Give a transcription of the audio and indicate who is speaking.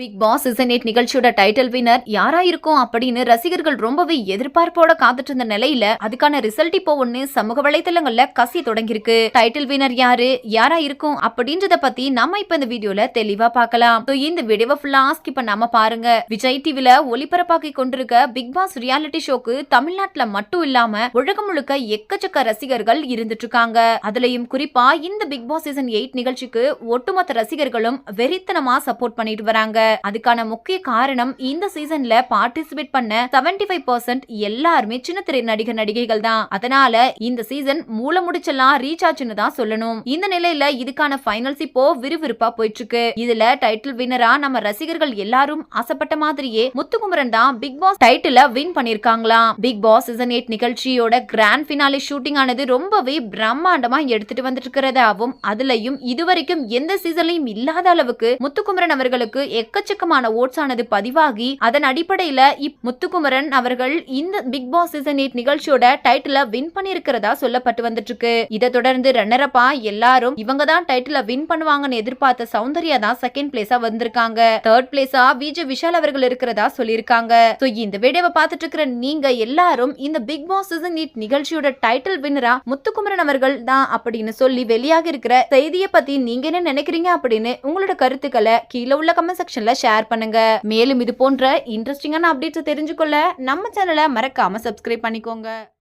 Speaker 1: Big boss season 8 நிகழ்ச்சியோட title வினர் யாரா இருக்கும் அப்படின்னு ரசிகர்கள் ரொம்பவே எதிர்பார்ப்போட காத்துட்டு இருந்த நிலையில அதுக்கான ரிசல்ட் இப்போ ஒண்ணு சமூக வலைதளங்கள்ல கசி தொடங்கிருக்கு. டைட்டில் வினர் யாரா இருக்கும் அப்படின்றத பத்தி நம்ம இப்ப இந்த வீடியோல தெளிவா பார்க்கலாம். இந்த வீடியோவை ஃபுல்லா ஸ்கிப் பண்ணாம பாருங்க. விஜய் டிவில ஒளிபரப்பாக்கி கொண்டிருக்க பிக் பாஸ் ரியாலிட்டி ஷோக்கு தமிழ்நாட்டுல மட்டும் இல்லாம உலகம் முழுக்க எக்கச்சக்க ரசிகர்கள் இருந்துட்டு இருக்காங்க. அதுலயும் குறிப்பா இந்த பிக் பாஸ் சீசன் 8 நிகழ்ச்சிக்கு ஒட்டுமொத்த ரசிகர்களும் வெறித்தனமா சப்போர்ட் பண்ணிட்டு வராங்க. அதுக்கான முக்கிய காரணம் இந்த சீசன்ல பார்ட்டிசிபேட் பண்ண 75% எல்லாருமே சின்ன திரை நடிகர் நடிகைகள் தான். அதனால இந்த சீசன் மூல முடிச்செல்லாம் ரீச் ஆச்சுன்னு தான் சொல்லணும். இந்த நிலையில இதுக்கான ஃபைனல்ஸ் இப்போ விறுவிறுப்பா போயிட்டு இருக்கு. இதுல டைட்டில் வின்னரா நம்ம ரசிகர்கள் எல்லாரும் ஆசைப்பட்ட மாதிரியே முத்துக்குமரன் தான் பிக் பாஸ் டைட்டில வின் பண்ணிருக்காங்களாம். பிக் பாஸ் சீசன் 8 நிகழ்ச்சியோட கிராண்ட் ஃபினாலே ஷூட்டிங் ஆனது ரொம்பவே பிரம்மாண்டமா எடுத்துட்டு வந்துட்டு இருக்கிறதாவும் அதுலயும் இதுவரைக்கும் எந்த சீசன்லயும் இல்லாத அளவுக்கு முத்துக்குமரன் அவர்களுக்கு எக்கச்சக்கமான ஓட்ஸ் ஆனது பதிவாகி அதன் அடிப்படையில முத்துக்குமரன் அவர்கள் இந்த பிக் பாஸ் சீசன் 8 நிகழ்ச்சியோட டைட்டில வின் பண்ணிருக்கிறதா சொல்லப்பட்டு வந்துட்டு இருக்கு. இதை தொடர்ந்து ரன்னரப்பா எல்லாரும் இவங்க தான் டைட்டில வின் பண்ணுவாங்கன்னு எதிர்பார்த்த சௌந்தர்யா தான் செகண்ட் பிளேஸா வந்திருக்காங்க. தேர்ட் பிளேஸா விஜய் விஷால் அவர்கள் இருக்கிறதா சொல்லியிருக்காங்க. இந்த வீடியோவை பார்த்துட்டு இருக்கிற நீங்க எல்லாரும் இந்த பிக் பாஸ் சீசன் 8 நிகழ்ச்சியோட டைட்டில் வின்னரா முத்துக்குமரன் அவர்கள் தான் அப்படின்னு சொல்லி வெளியாக இருக்கிற செய்தியை பத்தி நீங்க என்ன நினைக்கிறீங்க அப்படின்னு உங்களோட கருத்துக்களை கீழே உள்ள கமெண்ட் செக்ஷன்ல ஷேர் பண்ணுங்க. மேலும் இது போன்ற இன்ட்ரெஸ்டிங்கான அப்டேட்ஸ் தெரிஞ்சுக்கொள்ள நம்ம சேனலை மறக்காம சப்ஸ்கிரைப் பண்ணிக்கோங்க.